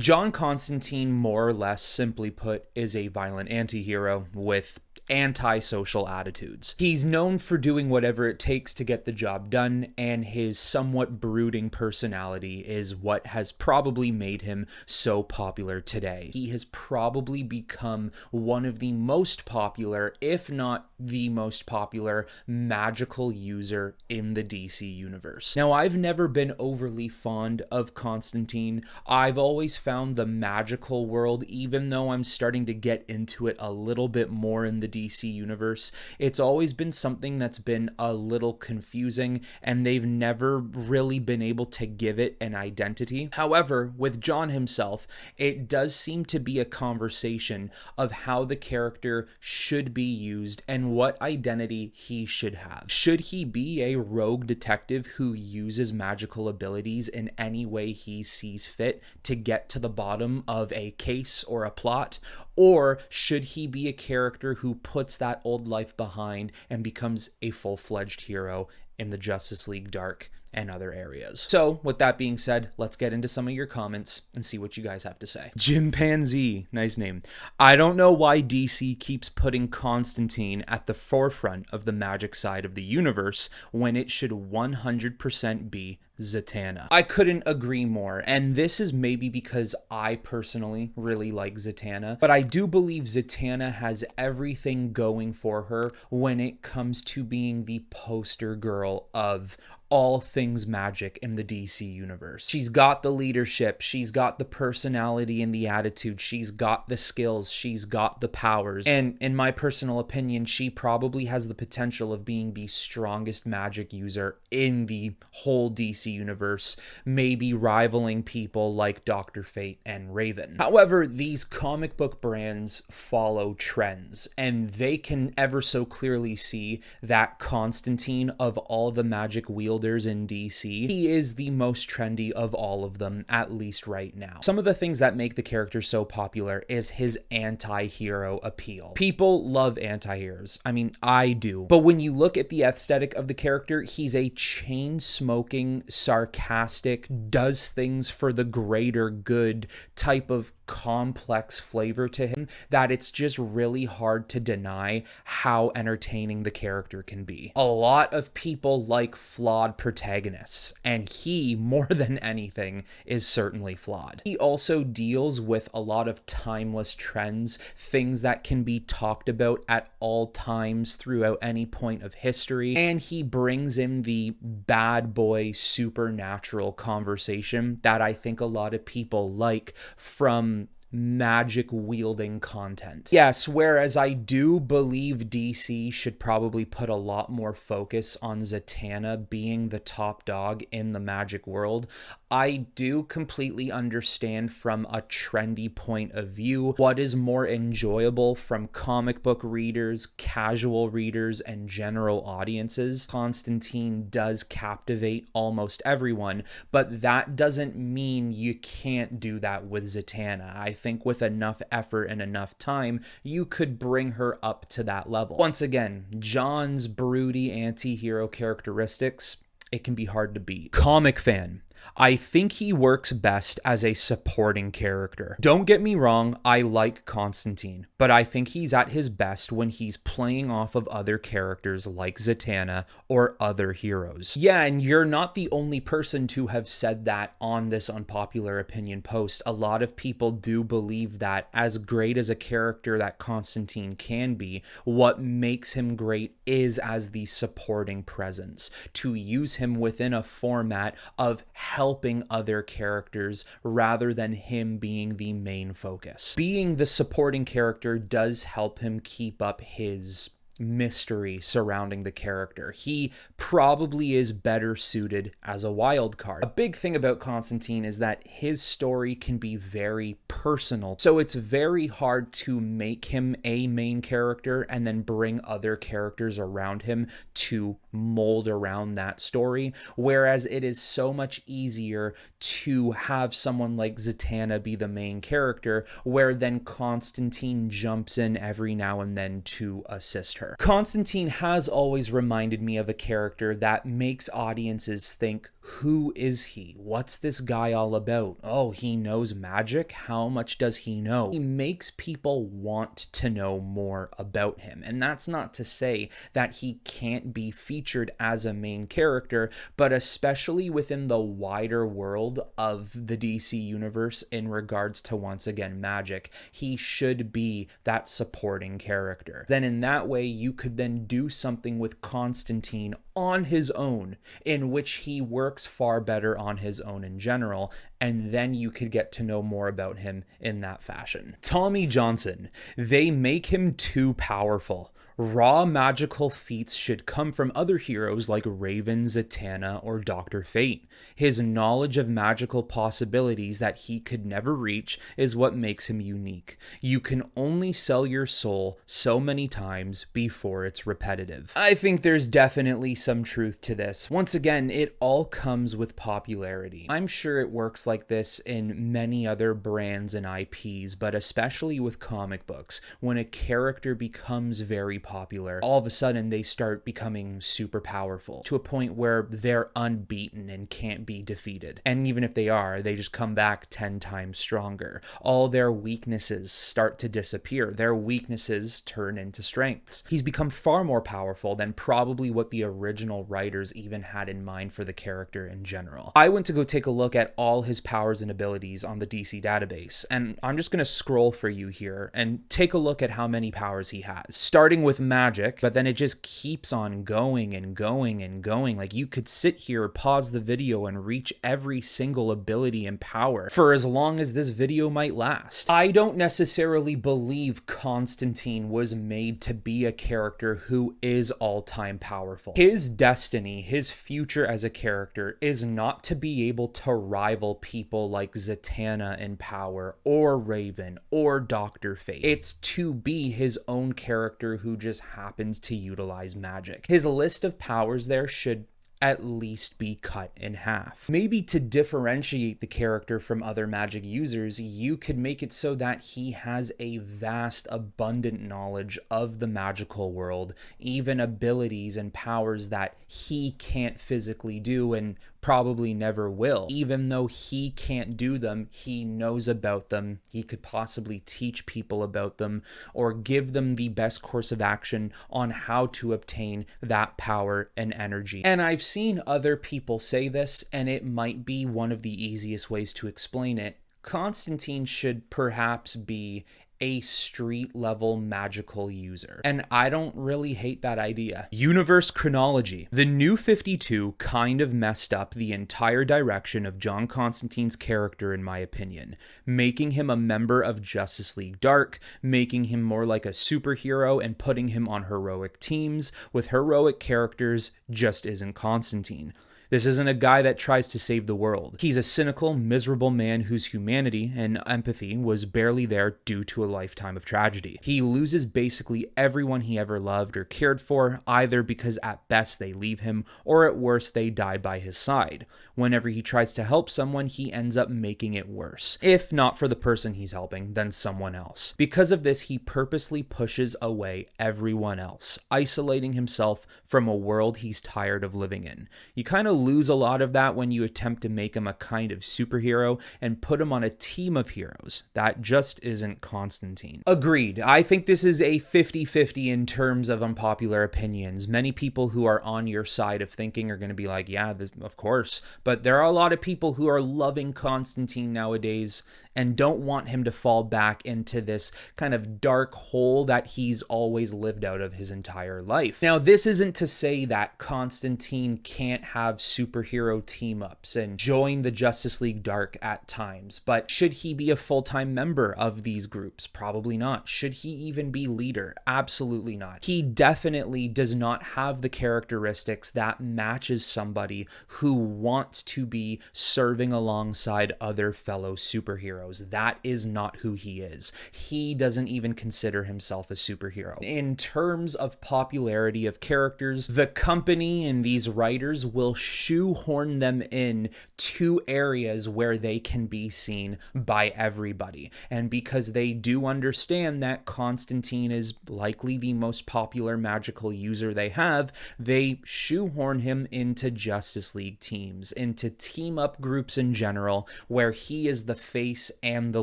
John Constantine, more or less simply put, is a violent anti-hero with antisocial attitudes. He's known for doing whatever it takes to get the job done, and his somewhat brooding personality is what has probably made him so popular today. He has probably become one of the most popular, if not the most popular, magical user in the DC universe. Now, I've never been overly fond of Constantine. I've always found the magical world, even though I'm starting to get into it a little bit more in the DC universe, it's always been something that's been a little confusing, and they've never really been able to give it an identity. However, with John himself, it does seem to be a conversation of how the character should be used and what identity he should have. Should he be a rogue detective who uses magical abilities in any way he sees fit to get to the bottom of a case or a plot? Or should he be a character who puts that old life behind and becomes a full-fledged hero in the Justice League Dark and other areas? So, with that being said, let's get into some of your comments and see what you guys have to say. Chimpanzee, nice name. I don't know why DC keeps putting Constantine at the forefront of the magic side of the universe when it should 100% be Zatanna. I couldn't agree more, and this is maybe because I personally really like Zatanna, but I do believe Zatanna has everything going for her when it comes to being the poster girl of all things magic in the DC universe. She's got the leadership, she's got the personality and the attitude, she's got the skills, she's got the powers, and in my personal opinion, she probably has the potential of being the strongest magic user in the whole DC universe, maybe rivaling people like Dr. Fate and Raven. However, these comic book brands follow trends, and they can ever so clearly see that Constantine, of all the magic wielders in DC, he is the most trendy of all of them, at least right now. Some of the things that make the character so popular is his anti-hero appeal. People love anti-heroes. I mean, I do. But when you look at the aesthetic of the character, he's a chain-smoking, sarcastic, does things for the greater good type of complex flavor to him that it's just really hard to deny how entertaining the character can be. A lot of people like flawed protagonists, and he, more than anything, is certainly flawed. He also deals with a lot of timeless trends, things that can be talked about at all times throughout any point of history, and he brings in the bad boy supernatural conversation that I think a lot of people like from magic wielding content. Yes, whereas I do believe DC should probably put a lot more focus on Zatanna being the top dog in the magic world, I do completely understand from a trendy point of view what is more enjoyable from comic book readers, casual readers, and general audiences. Constantine does captivate almost everyone, but that doesn't mean you can't do that with Zatanna. I think with enough effort and enough time, you could bring her up to that level. Once again, John's broody anti-hero characteristics, it can be hard to beat. Comic fan. I think he works best as a supporting character. Don't get me wrong, I like Constantine, but I think he's at his best when he's playing off of other characters like Zatanna or other heroes. Yeah, and you're not the only person to have said that on this Unpopular Opinion post. A lot of people do believe that as great as a character that Constantine can be, what makes him great is as the supporting presence. To use him within a format of helping other characters rather than him being the main focus. Being the supporting character does help him keep up his mystery surrounding the character. He probably is better suited as a wild card. A big thing about Constantine is that his story can be very personal, so it's very hard to make him a main character and then bring other characters around him to mold around that story, whereas it is so much easier to have someone like Zatanna be the main character, where then Constantine jumps in every now and then to assist her. Constantine has always reminded me of a character that makes audiences think, Who is he? What's this guy all about? Oh, he knows magic? How much does he know? He makes people want to know more about him. And that's not to say that he can't be featured as a main character, but especially within the wider world of the DC universe in regards to, once again, magic, he should be that supporting character. Then in that way, you could then do something with Constantine on his own, in which he works far better on his own in general, and then you could get to know more about him in that fashion. Tommy Johnson, they make him too powerful. Raw magical feats should come from other heroes like Raven, Zatanna, or Dr. Fate. His knowledge of magical possibilities that he could never reach is what makes him unique. You can only sell your soul so many times before it's repetitive. I think there's definitely some truth to this. Once again, it all comes with popularity. I'm sure it works like this in many other brands and IPs, but especially with comic books, when a character becomes very popular, all of a sudden they start becoming super powerful to a point where they're unbeaten and can't be defeated. And even if they are, they just come back 10 times stronger. All their weaknesses start to disappear. Their weaknesses turn into strengths. He's become far more powerful than probably what the original writers even had in mind for the character in general. I went to go take a look at all his powers and abilities on the DC database, and I'm just going to scroll for you here and take a look at how many powers he has. Starting with magic, but then it just keeps on going and going and going. Like, you could sit here, pause the video, and reach every single ability and power for as long as this video might last. I don't necessarily believe Constantine was made to be a character who is all-time powerful. His destiny, his future as a character, is not to be able to rival people like Zatanna in power, or Raven, or Dr. Fate. It's to be his own character who just happens to utilize magic. His list of powers there should at least be cut in half. Maybe to differentiate the character from other magic users, you could make it so that he has a vast, abundant knowledge of the magical world, even abilities and powers that he can't physically do and probably never will. Even though he can't do them, he knows about them. He could possibly teach people about them or give them the best course of action on how to obtain that power and energy. And I've seen other people say this, and it might be one of the easiest ways to explain it. Constantine should perhaps be a street level magical user. And I don't really hate that idea. UniverseChronology. The New 52 kind of messed up the entire direction of John Constantine's character, in my opinion, making him a member of Justice League Dark, making him more like a superhero, and putting him on heroic teams with heroic characters just isn't Constantine. This isn't a guy that tries to save the world. He's a cynical, miserable man whose humanity and empathy was barely there due to a lifetime of tragedy. He loses basically everyone he ever loved or cared for, either because at best they leave him, or at worst they die by his side. Whenever he tries to help someone, he ends up making it worse. If not for the person he's helping, then someone else. Because of this, he purposely pushes away everyone else, isolating himself from a world he's tired of living in. You kind of lose a lot of that when you attempt to make him a kind of superhero and put him on a team of heroes. That just isn't Constantine. Agreed. I think this is a 50-50 in terms of unpopular opinions. Many people who are on your side of thinking are going to be like, yeah, of course. But there are a lot of people who are loving Constantine nowadays and don't want him to fall back into this kind of dark hole that he's always lived out of his entire life. Now, this isn't to say that Constantine can't have superhero team-ups and join the Justice League Dark at times, but should he be a full-time member of these groups? Probably not. Should he even be leader? Absolutely not. He definitely does not have the characteristics that matches somebody who wants to be serving alongside other fellow superheroes. That is not who he is. He doesn't even consider himself a superhero. In terms of popularity of characters, the company and these writers will shoehorn them in to areas where they can be seen by everybody. And because they do understand that Constantine is likely the most popular magical user they have, they shoehorn him into Justice League teams, into team-up groups in general, where he is the face and the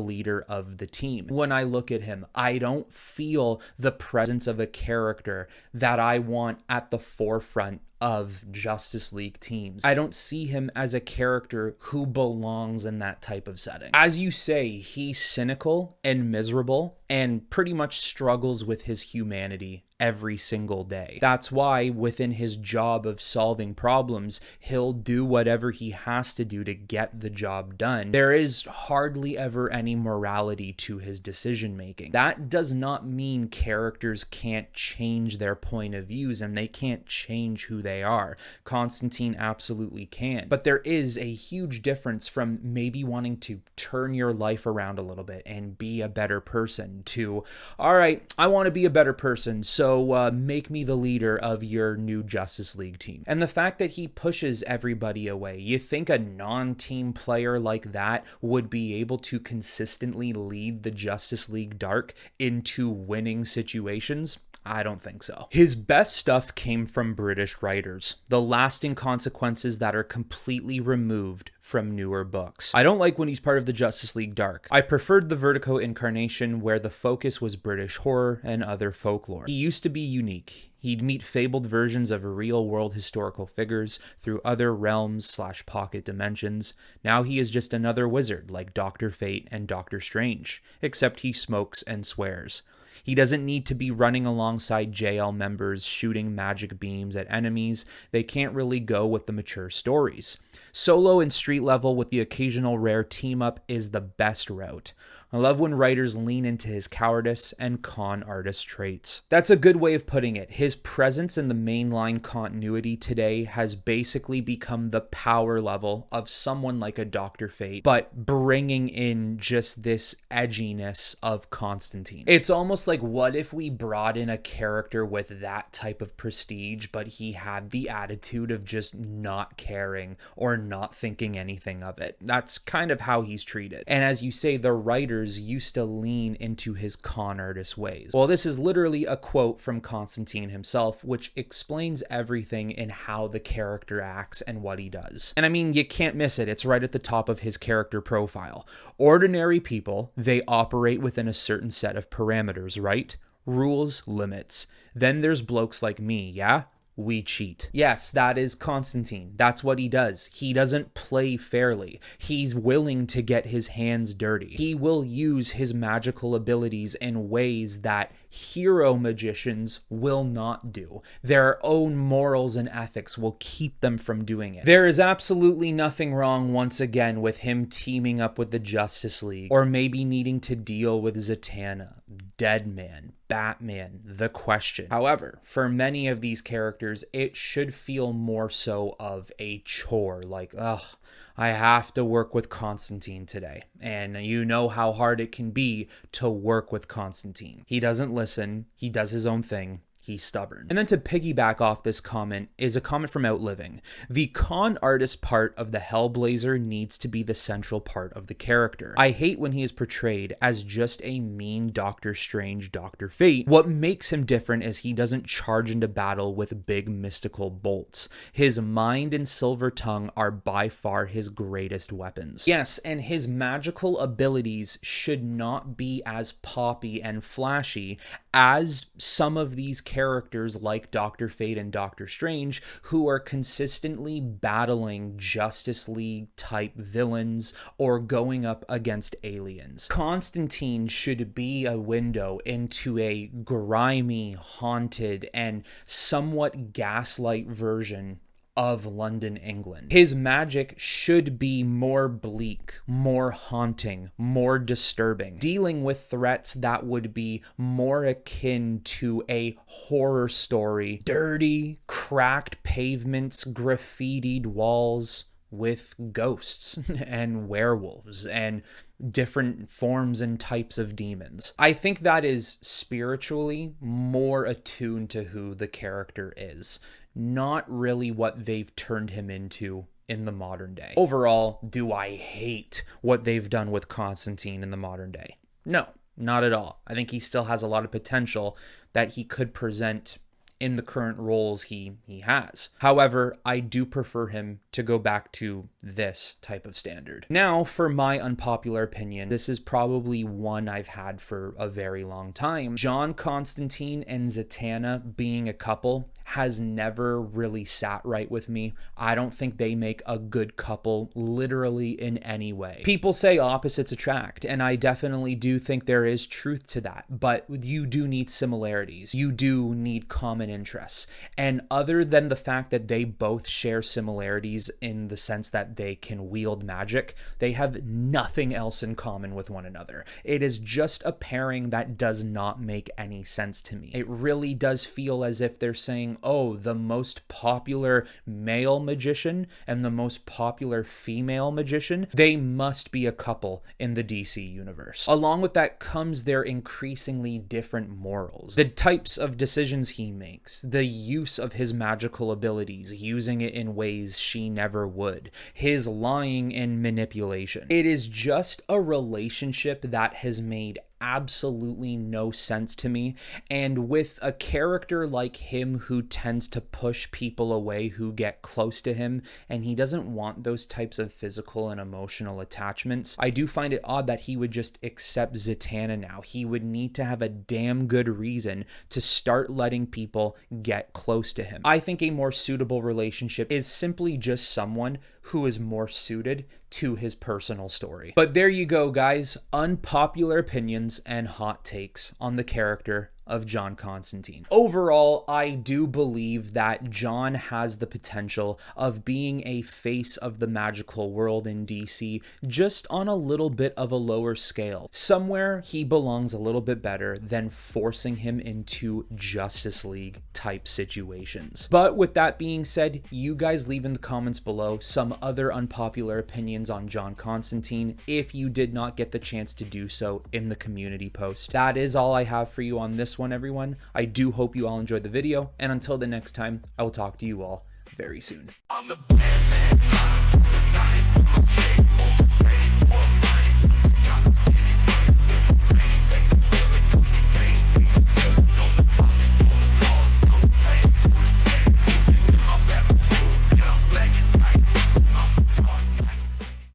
leader of the team. When I look at him, I don't feel the presence of a character that I want at the forefront of Justice League teams. I don't see him as a character who belongs in that type of setting. As you say, he's cynical and miserable and pretty much struggles with his humanity every single day. That's why within his job of solving problems, he'll do whatever he has to do to get the job done. There is hardly ever any morality to his decision making. That does not mean characters can't change their point of views and they can't change who they are. Constantine absolutely can. But there is a huge difference from maybe wanting to turn your life around a little bit and be a better person to, all right, I want to be a better person, so make me the leader of your new Justice League team. And the fact that he pushes everybody away, you think a non-team player like that would be able to consistently lead the Justice League Dark into winning situations? I don't think so. His best stuff came from British writers, the lasting consequences that are completely removed from newer books. I don't like when he's part of the Justice League Dark. I preferred the Vertigo incarnation where the focus was British horror and other folklore. He used to be unique. He'd meet fabled versions of real-world historical figures through other realms/pocket dimensions. Now he is just another wizard like Dr. Fate and Doctor Strange, except he smokes and swears. He doesn't need to be running alongside JL members shooting magic beams at enemies. They can't really go with the mature stories. Solo and street level with the occasional rare team up is the best route. I love when writers lean into his cowardice and con artist traits. That's a good way of putting it. His presence in the mainline continuity today has basically become the power level of someone like a Dr. Fate, but bringing in just this edginess of Constantine. It's almost like, what if we brought in a character with that type of prestige, but he had the attitude of just not caring or not thinking anything of it? That's kind of how he's treated. And as you say, the writers used to lean into his con artist ways. Well, this is literally a quote from Constantine himself, which explains everything in how the character acts and what he does. And I mean, you can't miss it. It's right at the top of his character profile. Ordinary people, they operate within a certain set of parameters, right? Rules, limits. Then there's blokes like me, yeah? We cheat. Yes, that is Constantine. That's what he does. He doesn't play fairly. He's willing to get his hands dirty. He will use his magical abilities in ways that hero magicians will not do. Their own morals and ethics will keep them from doing it. There is absolutely nothing wrong, once again, with him teaming up with the Justice League, or maybe needing to deal with Zatanna, Deadman, Batman, The Question. However, for many of these characters, it should feel more so of a chore, like, ugh, I have to work with Constantine today. And you know how hard it can be to work with Constantine. He doesn't listen, he does his own thing. He's stubborn. And then to piggyback off this comment is a comment from Outliving. The con artist part of the Hellblazer needs to be the central part of the character. I hate when he is portrayed as just a mean Doctor Strange, Dr. Fate. What makes him different is he doesn't charge into battle with big mystical bolts. His mind and silver tongue are by far his greatest weapons. Yes, and his magical abilities should not be as poppy and flashy as some of these characters like Dr. Fate and Doctor Strange, who are consistently battling Justice League type villains or going up against aliens. Constantine should be a window into a grimy, haunted, and somewhat gaslight version of London, England. His magic should be more bleak, more haunting, more disturbing, dealing with threats that would be more akin to a horror story. Dirty, cracked pavements, graffitied walls with ghosts and werewolves and different forms and types of demons. I think that is spiritually more attuned to who the character is. not really what they've turned him into in the modern day. Overall, do I hate what they've done with Constantine in the modern day? No, not at all. I think he still has a lot of potential that he could present in the current roles he has. However, I do prefer him to go back to this type of standard. Now, for my unpopular opinion, this is probably one I've had for a very long time. John Constantine and Zatanna being a couple has never really sat right with me. I don't think they make a good couple literally in any way. People say opposites attract, and I definitely do think there is truth to that, but you do need similarities. You do need common interests. And other than the fact that they both share similarities in the sense that they can wield magic, they have nothing else in common with one another. It is just a pairing that does not make any sense to me. It really does feel as if they're saying, oh, the most popular male magician and the most popular female magician, they must be a couple in the DC universe. Along with that comes their increasingly different morals, the types of decisions he makes, the use of his magical abilities, using it in ways she never would, his lying and manipulation. It is just a relationship that has made absolutely no sense to me, and with a character like him who tends to push people away who get close to him, and he doesn't want those types of physical and emotional attachments, I do find it odd that he would just accept Zatanna now. He would need to have a damn good reason to start letting people get close to him. I think a more suitable relationship is simply just someone who is more suited to his personal story. But there you go, guys. Unpopular opinions and hot takes on the character of John Constantine. Overall, I do believe that John has the potential of being a face of the magical world in DC, just on a little bit of a lower scale. Somewhere he belongs a little bit better than forcing him into Justice League type situations. But with that being said, you guys leave in the comments below some other unpopular opinions on John Constantine if you did not get the chance to do so in the community post. That is all I have for you on this one, everyone. I do hope you all enjoyed the video, and until the next time, I will talk to you all very soon.